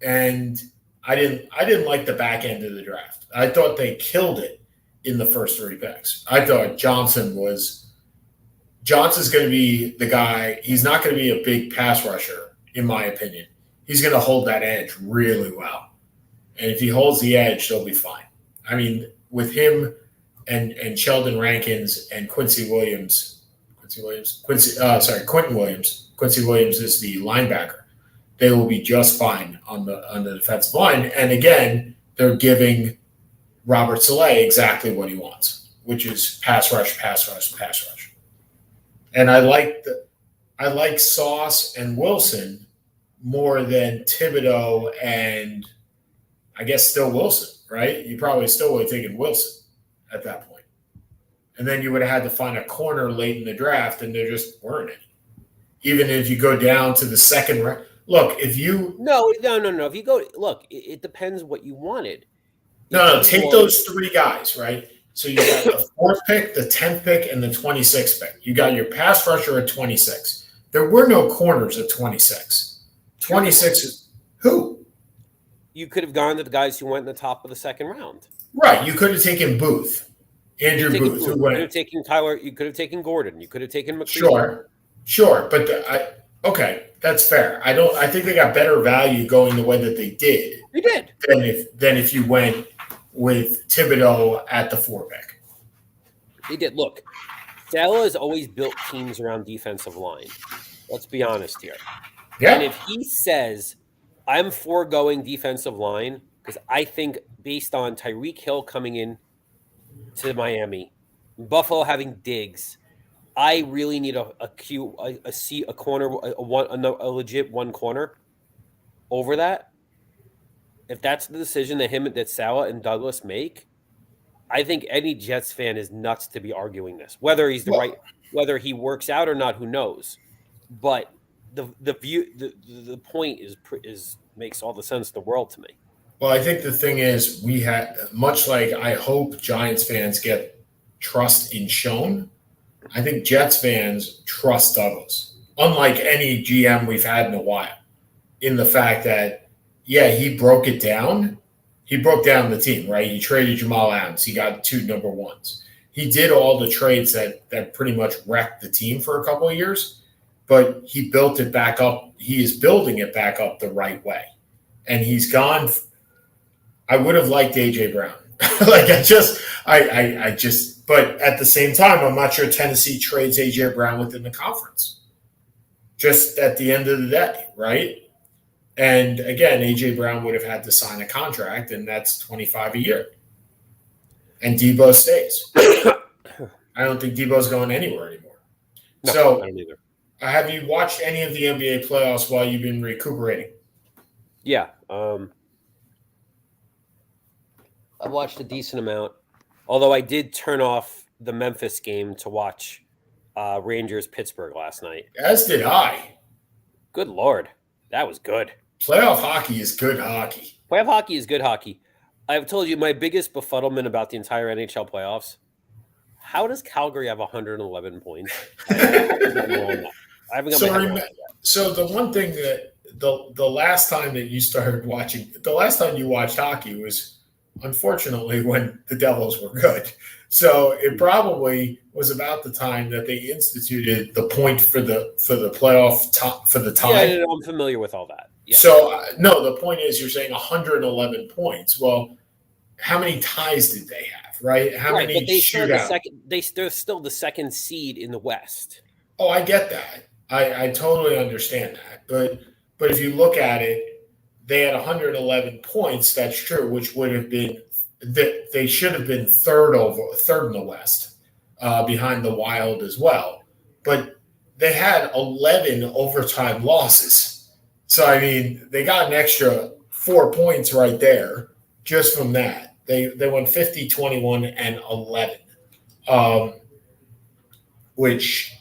And I didn't like the back end of the draft. I thought they killed it in the first 3 picks. I thought Johnson's going to be the guy. He's not going to be a big pass rusher, in my opinion. He's going to hold that edge really well. And if he holds the edge, they'll be fine. I mean, with him and Sheldon Rankins and Quincy Williams. Quincy Williams is the linebacker. They will be just fine on the defensive line. And again, they're giving Robert Saleh exactly what he wants, which is pass rush. And I like Sauce and Wilson more than Thibodeau and I guess still Wilson, right? You probably still would have taken Wilson at that point. And then you would have had to find a corner late in the draft, and there just weren't any. Even if you go down to the 2nd round. Look, if you – No. If you go – look, it depends what you wanted. No, take those 3 guys, right? So you got the 4th pick, the 10th pick, and the 26th pick. You got your pass rusher at 26. There were no corners at 26. 26 is – who? You could have gone to the guys who went in the top of the 2nd round. Right. You could have taken Booth. Andrew Booth. Who went. You could have taken Tyler. You could have taken Gordon. You could have taken McCready. Sure. But okay, that's fair. I think they got better value going the way that they did. They did. Than if you went with Thibodeau at the 4 pick. They did. Look, Saleh has always built teams around defensive line. Let's be honest here. Yeah. And if he says, I'm foregoing defensive line because I think based on Tyreek Hill coming in to Miami, Buffalo having Diggs, I really need a corner, a legit 1 corner over that. If that's the decision that Saleh and Douglas make, I think any Jets fan is nuts to be arguing this. Whether he's whether he works out or not, who knows? But the point is makes all the sense in the world to me. Well, I think the thing is we had much like I hope Giants fans get trust in Schoen. I think Jets fans trust Douglas, unlike any GM we've had in a while, in the fact that, yeah, he broke it down. He broke down the team, right? He traded Jamal Adams. He got 2 number 1s. He did all the trades that pretty much wrecked the team for a couple of years, but he built it back up. He is building it back up the right way. And he's gone – I would have liked A.J. Brown. But at the same time, I'm not sure Tennessee trades A.J. Brown within the conference. Just at the end of the day, right? And again, A.J. Brown would have had to sign a contract, and that's $25 a year. And Debo stays. I don't think Debo's going anywhere anymore. No, so, I don't either. Have you watched any of the NBA playoffs while you've been recuperating? Yeah. I've watched a decent amount, although I did turn off the Memphis game to watch Rangers-Pittsburgh last night. As did I. Good Lord. That was good. Playoff hockey is good hockey. Playoff hockey is good hockey. I've told you my biggest befuddlement about the entire NHL playoffs, how does Calgary have 111 points? I haven't got my head around it yet. So the one thing that the last time that you started watching, the last time you watched hockey was unfortunately when the Devils were good. So it probably was about the time that they instituted the point for the playoff top for the tie. Yeah, I'm familiar with all that. Yeah. So no, the point is you're saying 111 points. Well, how many ties did they have? Right? How many but they shootouts? They're still the second seed in the West. Oh, I get that. I totally understand that. But if you look at it, they had 111 points. That's true, which would have been that they should have been third in the West, behind the Wild as well. But they had 11 overtime losses. So I mean, they got an extra 4 points right there just from that. They won 50, 21, and 11, which.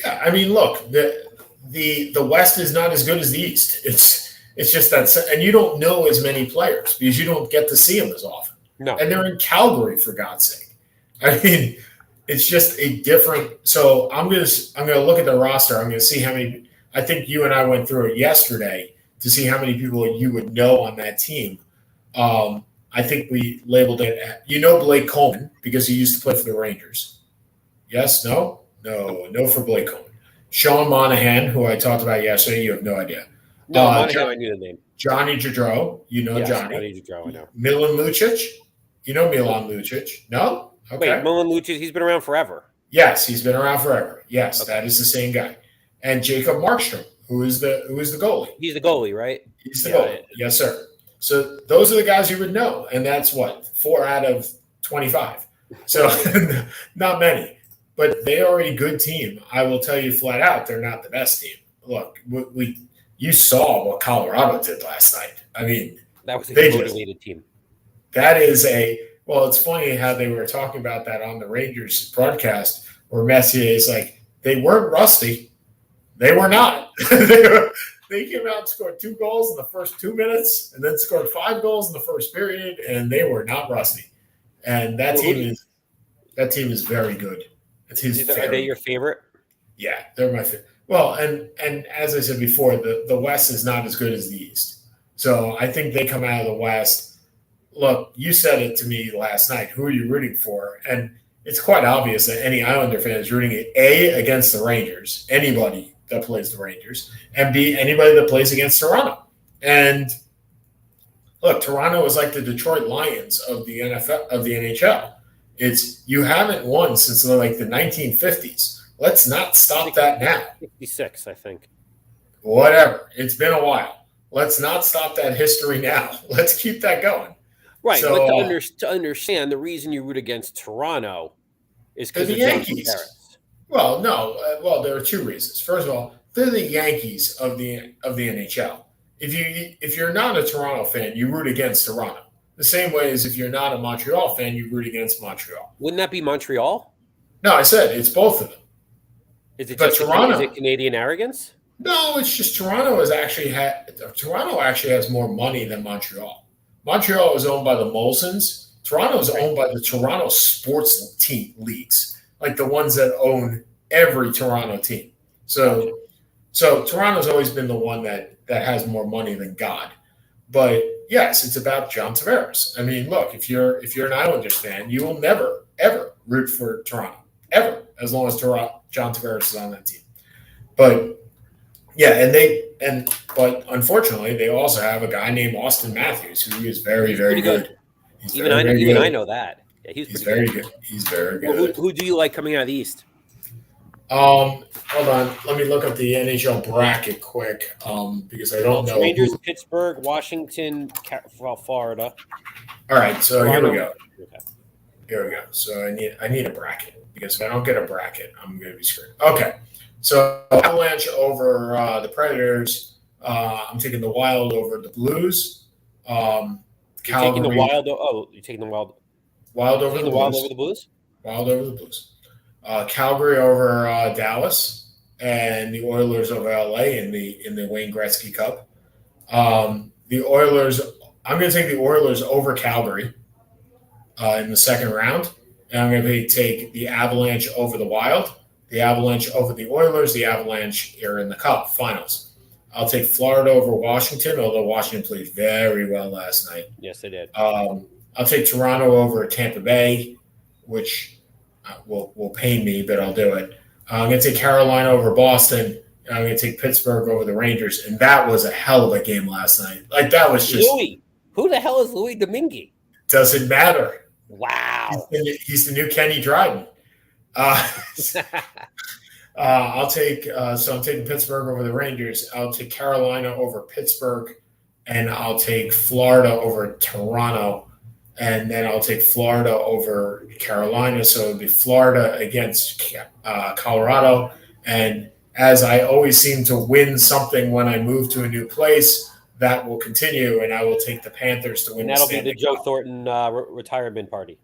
Yeah, I mean, look, the West is not as good as the East. It's just that, and you don't know as many players because you don't get to see them as often. No, and they're in Calgary, for God's sake. I mean, it's just a different. So I'm gonna look at the roster. I'm gonna see how many. I think you and I went through it yesterday to see how many people you would know on that team. I think we labeled it. Blake Coleman because he used to play for the Rangers. Yes, no. No for Blake Coleman. Sean Monahan, who I talked about yesterday, you have no idea. No, Monahan, I knew the name. Johnny Gaudreau, yes, Johnny. Gaudreau, I know. Milan Lucic, Milan Lucic. No? Okay. Wait, Milan Lucic, he's been around forever. Yes, he's been around forever. Yes, okay. That is the same guy. And Jacob Markstrom, who is the goalie. He's the goalie, right? He's the goalie. Yes, sir. So those are the guys you would know, and that's what 4 out of 25. So not many. But they are a good team. I will tell you flat out, they're not the best team. Look, you saw what Colorado did last night. I mean, that was a motivated team. That is it's funny how they were talking about that on the Rangers broadcast where Messier is like, they weren't rusty. They were not. They came out and scored 2 goals in the first 2 minutes and then scored 5 goals in the first period, and they were not rusty. And that team is very good. Are they your favorite? Yeah, they're my favorite. Well, and as I said before, the West is not as good as the East. So I think they come out of the West. Look, you said it to me last night. Who are you rooting for? And it's quite obvious that any Islander fan is rooting A, against the Rangers, anybody that plays the Rangers, and B, anybody that plays against Toronto. And look, Toronto is like the Detroit Lions of the NHL. You haven't won since the 1950s. Let's not stop that now. 56, I think. Whatever. It's been a while. Let's not stop that history now. Let's keep that going. Right, so, but to understand, the reason you root against Toronto is because of the Yankees. Well, no. There are 2 reasons. First of all, they're the Yankees of the NHL. If you're not a Toronto fan, you root against Toronto. The same way as if you're not a Montreal fan, you root against Montreal. Wouldn't that be Montreal? No, I said it's both of them. Is it just Toronto? Is it Canadian arrogance? No, it's just Toronto actually has more money than Montreal. Montreal is owned by the Molsons. Toronto is owned by the Toronto sports team leagues, like the ones that own every Toronto team. So Toronto's always been the one that has more money than God. But yes, it's about John Tavares. I mean, look, if you're an Islanders fan, you will never, ever root for Toronto, ever, as long as John Tavares is on that team. But yeah, but unfortunately, they also have a guy named Austin Matthews who is very, very good. Even I know that. Yeah, he's very good. He's very good. Who do you like coming out of the East? Hold on. Let me look up the NHL bracket quick, because I don't know. Rangers, Pittsburgh, Washington, Florida. All right, so Toronto. Here we go. Okay. Here we go. So I need a bracket because if I don't get a bracket, I'm going to be screwed. Okay. So Avalanche over the Predators. I'm taking the Wild over the Blues. Calgary. You're taking the Wild. Oh, you're taking the Wild. Wild over the Blues. Wild over the Blues. Wild over the Blues. Calgary over Dallas, and the Oilers over LA in the Wayne Gretzky Cup. The Oilers. I'm going to take the Oilers over Calgary in the second round, And I'm going to take the Avalanche over the Wild, the Avalanche over the Oilers, the Avalanche are in the Cup finals. I'll take Florida over Washington, although Washington played very well last night. Yes, they did. I'll take Toronto over Tampa Bay, which will pain me, but I'll do it. I'm going to take Carolina over Boston. I'm going to take Pittsburgh over the Rangers. And that was a hell of a game last night. Like, that was just... Louis. Who the hell is Louis Domingue? Doesn't matter. Wow. He's the new Kenny Dryden. I'm taking Pittsburgh over the Rangers. I'll take Carolina over Pittsburgh, and I'll take Florida over Toronto, and then I'll take Florida over Carolina. So it'll be Florida against Colorado. And as I always seem to win something when I move to a new place, that will continue, and I will take the Panthers to win. And that'll be the Joe Thornton retirement party.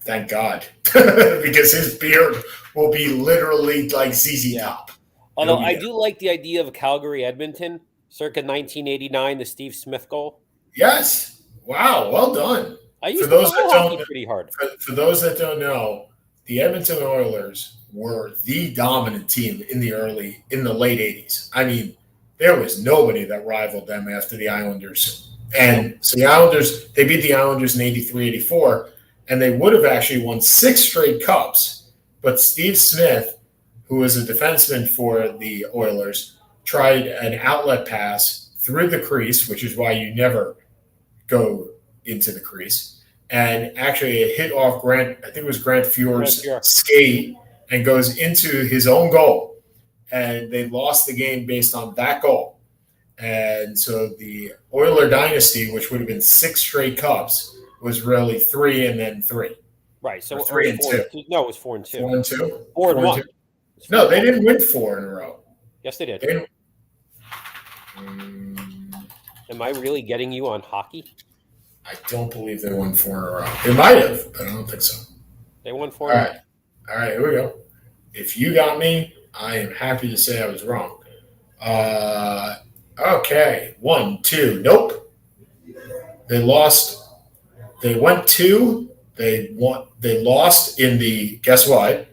Thank God, because his beard will be literally like ZZ Top. Although I do like the idea of Calgary Edmonton, circa 1989, the Steve Smith goal. Yes. Wow. Well done. I used to follow hockey pretty hard. For those that don't know, the Edmonton Oilers were the dominant team in the late 80s. I mean, there was nobody that rivaled them after the Islanders. And so the Islanders, they beat the Islanders in 83, 84, and they would have actually won 6 straight cups. But Steve Smith, who was a defenseman for the Oilers, tried an outlet pass through the crease, which is why you never go into the crease. And actually it hit off Grant Fuhr's skate and goes into his own goal. And they lost the game based on that goal. And so the Oiler dynasty, which would have been 6 straight cups, was really 3 and then 3. Right. So 3 and 2. No, it was 4 and 2. 4 and 2? 4 and 1. No, they didn't win 4 in a row. Yes, they did. Am I really getting you on hockey? I don't believe they won 4 in a row. They might have, but I don't think so. They won 4 in a row. All right, here we go. If you got me, I am happy to say I was wrong. Okay. 1, 2. Nope. They lost. They went 2. They lost in the, guess what?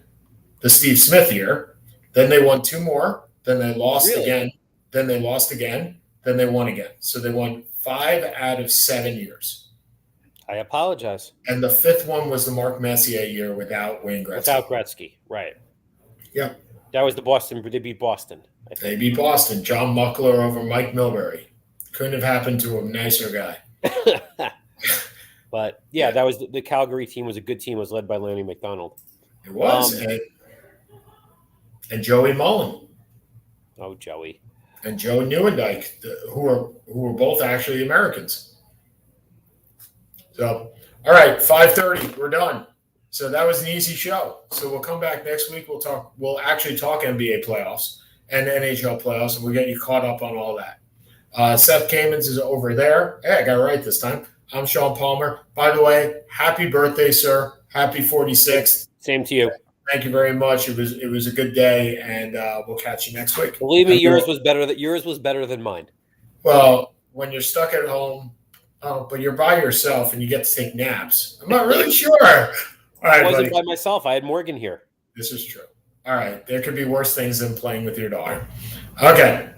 The Steve Smith year. Then they won 2 more. Then they lost again. Then they lost again. Then they won again. So they won 5 out of 7 years. I apologize. And the 5th one was the Mark Messier year without Wayne Gretzky. Without Gretzky, right. Yeah. That was the Boston. They beat Boston. They beat Boston. John Muckler over Mike Milbury. Couldn't have happened to a nicer guy. But, yeah, that was the Calgary team was a good team. It was led by Lanny McDonald. It was. And Joey Mullen. Oh, Joey. And Joe Nieuwendyk, who were both actually Americans. So, all right, 5:30, we're done. So that was an easy show. So we'll come back next week. We'll actually talk NBA playoffs and NHL playoffs, and we'll get you caught up on all that. Seth Kamens is over there. Hey, I got it right this time. I'm Sean Palmer. By the way, happy birthday, sir. Happy 46th. Same to you. Thank you very much. It was a good day, and we'll catch you next week. Believe me, yours was better than mine. Well, when you're stuck at home, but you're by yourself and you get to take naps. I'm not really sure. All right, I wasn't buddy. by myself. I had Morgan here. This is true. All right, there could be worse things than playing with your daughter. Okay.